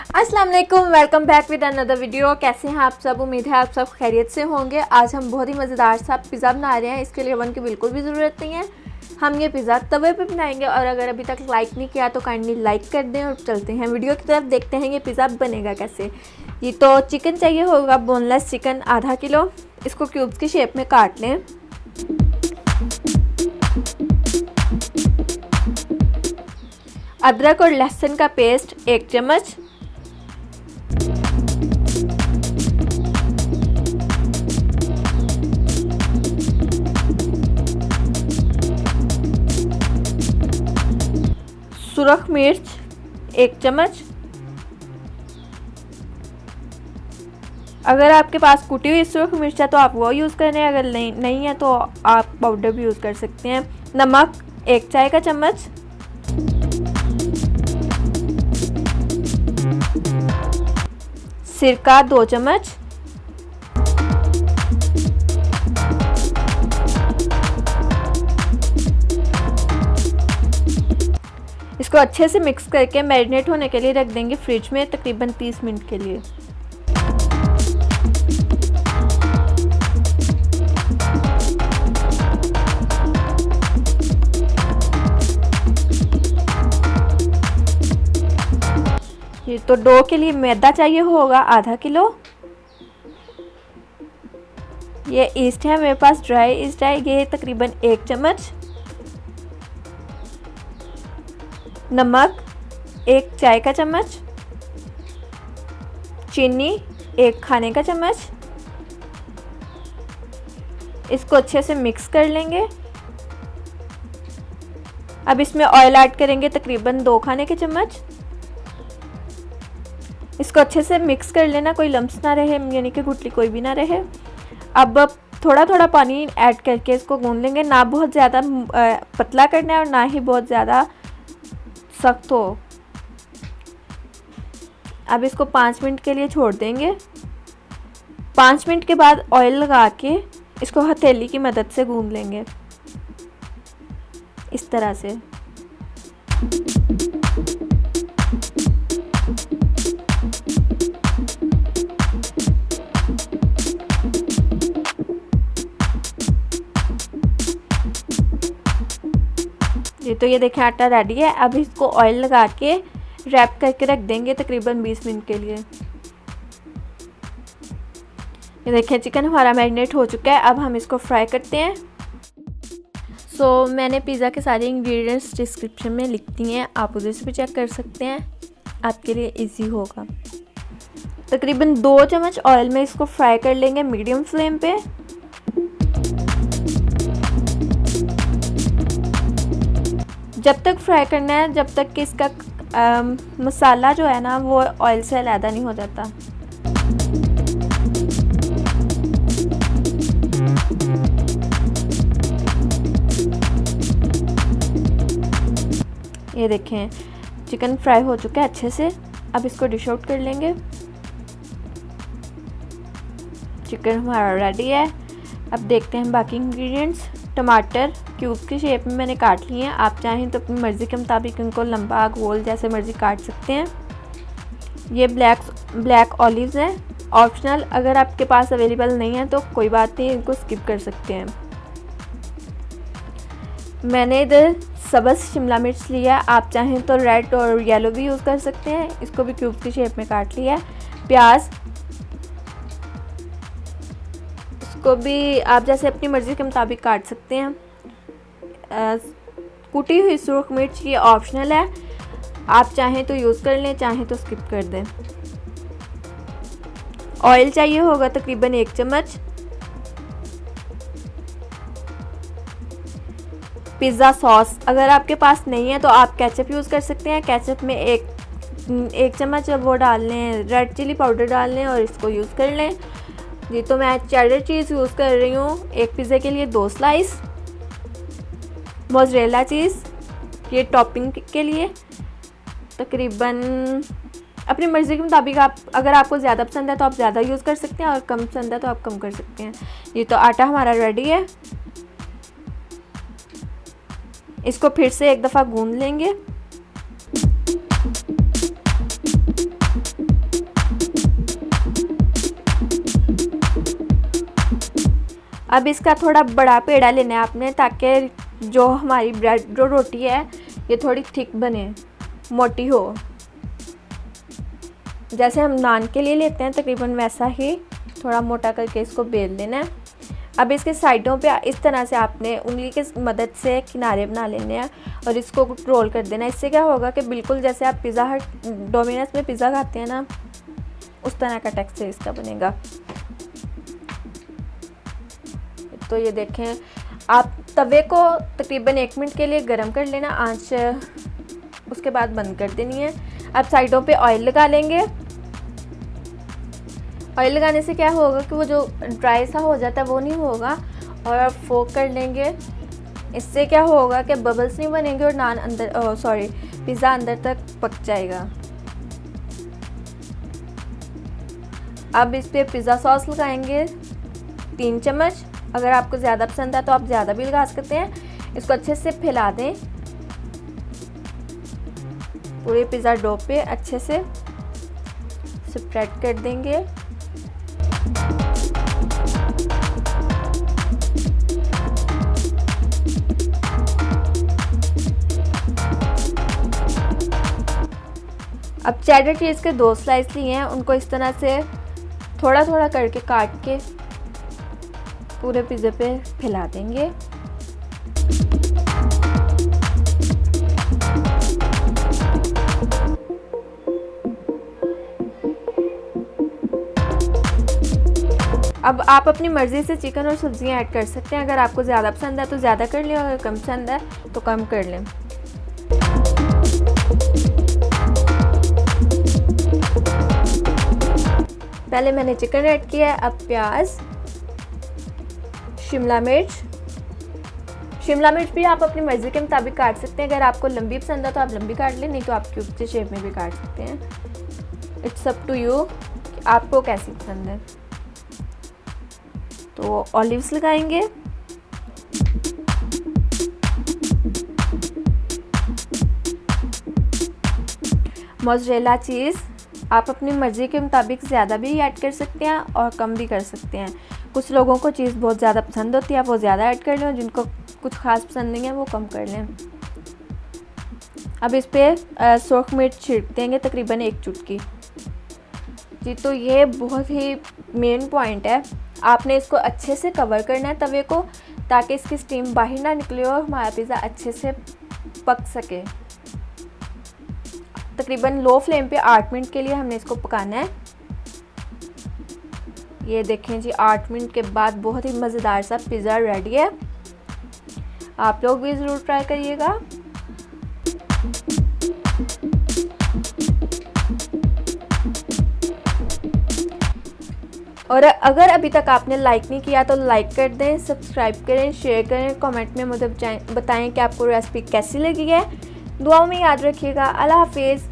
अस्सलाम वालेकुम, welcome back with another video. कैसे हैं आप सब? उम्मीद है आप सब खैरियत से होंगे। आज हम बहुत ही मज़ेदार सा पिज़्ज़ा बना रहे हैं। इसके लिए ओवन की बिल्कुल भी ज़रूरत नहीं है। हम ये पिज़्ज़ा तवे पे बनाएंगे और अगर अभी तक लाइक नहीं किया तो काइंडली लाइक कर दें और चलते हैं वीडियो की तरफ, देखते हैं ये पिज़्ज़ा बनेगा कैसे। ये तो चिकन चाहिए होगा, बोनलेस चिकन आधा किलो। इसको क्यूब्स की शेप में काट लें। अदरक और लहसुन का पेस्ट 1 चम्मच, सुरख मिर्च 1 चम्मच। अगर आपके पास कुटी हुई सुरख मिर्च है तो आप वो यूज़ करें, अगर नहीं है तो आप पाउडर भी यूज़ कर सकते हैं। नमक 1 चाय का चम्मच, सिरका 2 चम्मच, इसको अच्छे से मिक्स करके मैरिनेट होने के लिए रख देंगे फ्रिज में तकरीबन 30 मिनट के लिए। ये तो डो के लिए मैदा चाहिए होगा आधा किलो। ये ईस्ट है मेरे पास, ड्राई ईस्ट है, ये तकरीबन 1 चम्मच। नमक 1 चाय का चम्मच, चीनी 1 खाने का चम्मच। इसको अच्छे से मिक्स कर लेंगे। अब इसमें ऑयल ऐड करेंगे तकरीबन 2 खाने के चम्मच। इसको अच्छे से मिक्स कर लेना, कोई लम्स ना रहे, यानी कि गुठली कोई भी ना रहे। अब थोड़ा थोड़ा पानी ऐड करके इसको गूंद लेंगे। ना बहुत ज़्यादा पतला करना है और ना ही बहुत ज़्यादा सख्त हो। अब इसको 5 मिनट के लिए छोड़ देंगे। 5 मिनट के बाद ऑयल लगा के इसको हथेली की मदद से गूंद लेंगे इस तरह से। तो ये देखें आटा रेडी है। अब इसको ऑयल लगा के रैप करके रख देंगे तकरीबन 20 मिनट के लिए। ये देखें चिकन हमारा मैरिनेट हो चुका है। अब हम इसको फ्राई करते हैं। मैंने पिज़्ज़ा के सारे इंग्रेडिएंट्स डिस्क्रिप्शन में लिख दिए हैं, आप उधर से भी चेक कर सकते हैं, आपके लिए इजी होगा। तकरीबन 2 चम्मच ऑयल में इसको फ्राई कर लेंगे मीडियम फ्लेम पे। जब तक फ्राई करना है जब तक कि इसका मसाला जो है ना वो ऑयल से अलहदा नहीं हो जाता। ये देखें चिकन फ्राई हो चुका है अच्छे से। अब इसको डिश आउट कर लेंगे। चिकन हमारा रेडी है। अब देखते हैं बाकी इंग्रेडिएंट्स। टमाटर क्यूब की शेप में मैंने काट लिए हैं। आप चाहें तो अपनी मर्ज़ी के मुताबिक इनको लंबा गोल जैसे मर्ज़ी काट सकते हैं। ये ब्लैक ऑलिव्स हैं, ऑप्शनल, अगर आपके पास अवेलेबल नहीं है तो कोई बात नहीं, इनको स्किप कर सकते हैं। मैंने इधर सब्ज़ शिमला मिर्च लिया है, आप चाहें तो रेड और येलो भी यूज़ कर सकते हैं। इसको भी क्यूब की शेप में काट लिया है। प्याज, को भी आप जैसे अपनी मर्ज़ी के मुताबिक काट सकते हैं। कुटी हुई सुरख मिर्च ये ऑप्शनल है, आप चाहें तो यूज़ कर लें, चाहें तो स्किप कर दें। ऑयल चाहिए होगा तकरीबन 1 चम्मच। पिज़्ज़ा सॉस अगर आपके पास नहीं है तो आप केचप यूज़ कर सकते हैं। केचप में एक चम्मच वो डाल लें, रेड चिली पाउडर डाल लें और इसको यूज़ कर लें। जी तो मैं चेडर चीज़ यूज़ कर रही हूँ एक पिज़्ज़ा के लिए 2 स्लाइस। मोज़रेला चीज़ ये टॉपिंग के लिए तकरीबन अपनी मर्ज़ी के मुताबिक, आप अगर आपको ज़्यादा पसंद है तो आप ज़्यादा यूज़ कर सकते हैं और कम पसंद है तो आप कम कर सकते हैं। ये तो आटा हमारा रेडी है। इसको फिर से एक दफ़ा गूंद लेंगे। अब इसका थोड़ा बड़ा पेड़ा लेना है आपने, ताकि जो हमारी ब्रेड जो रोटी है ये थोड़ी थिक बने, मोटी हो। जैसे हम नान के लिए लेते हैं तकरीबन वैसा ही थोड़ा मोटा करके इसको बेल लेना है। अब इसके साइडों पे इस तरह से आपने उंगली की मदद से किनारे बना लेने हैं और इसको रोल कर देना है। इससे क्या होगा कि बिल्कुल जैसे आप पिज़्ज़ा हट, डोमिनोज में पिज़्ज़ा खाते हैं ना, उस तरह का टेक्सचर इसका बनेगा। तो ये देखें, आप तवे को तकरीबन 1 मिनट के लिए गर्म कर लेना, आंच उसके बाद बंद कर देनी है। अब साइडों पे ऑयल लगा लेंगे। ऑयल लगाने से क्या होगा कि वो जो ड्राई सा हो जाता है वो नहीं होगा, और आप फोक कर लेंगे। इससे क्या होगा कि बबल्स नहीं बनेंगे और नान अंदर पिज़्ज़ा अंदर तक पक जाएगा। अब इस पर पिज़्ज़ा सॉस लगाएंगे 3 चम्मच। अगर आपको ज़्यादा पसंद है तो आप ज़्यादा भी लगा सकते हैं। इसको अच्छे से फैला दें पूरे पिज़्ज़ा डो पे, अच्छे से स्प्रेड कर देंगे। अब चेडर चीज़ के 2 स्लाइस लिए हैं, उनको इस तरह से थोड़ा थोड़ा करके काट के पूरे पिज़्ज़े पे फैला देंगे। अब आप अपनी मर्ज़ी से चिकन और सब्ज़ियाँ ऐड कर सकते हैं। अगर आपको ज़्यादा पसंद है तो ज़्यादा कर लें, अगर कम पसंद है तो कम कर लें। पहले मैंने चिकन ऐड किया है। अब प्याज, शिमला मिर्च भी आप अपनी मर्ज़ी के मुताबिक काट सकते हैं। अगर आपको लंबी पसंद है तो आप लंबी काट लें, नहीं तो आप क्यूब के शेप में भी काट सकते हैं। इट्स अप टू यू कि आपको कैसी पसंद है। तो ऑलिव्स लगाएंगे, मोज़रेला चीज़ आप अपनी मर्ज़ी के मुताबिक ज़्यादा भी ऐड कर सकते हैं और कम भी कर सकते हैं। कुछ लोगों को चीज़ बहुत ज़्यादा पसंद होती है, वो ज़्यादा ऐड कर लें, जिनको कुछ ख़ास पसंद नहीं है वो कम कर लें। अब इस पर सुर्ख मिर्च छिड़क देंगे तकरीबन 1 चुटकी जी। तो ये बहुत ही मेन पॉइंट है, आपने इसको अच्छे से कवर करना है तवे को, ताकि इसकी स्टीम बाहर ना निकले और हमारा पिज़्ज़ा अच्छे से पक सके। तकरीबन लो फ्लेम पे 8 मिनट के लिए हमने इसको पकाना है। ये देखें जी, 8 मिनट के बाद बहुत ही मज़ेदार सा पिज़्ज़ा रेडी है। आप लोग भी ज़रूर ट्राई करिएगा। और अगर अभी तक आपने लाइक नहीं किया तो लाइक कर दें, सब्सक्राइब करें, शेयर करें, कमेंट में मुझे बताएं कि आपको रेसिपी कैसी लगी है। दुआओं में याद रखिएगा। अल्लाह हाफिज़।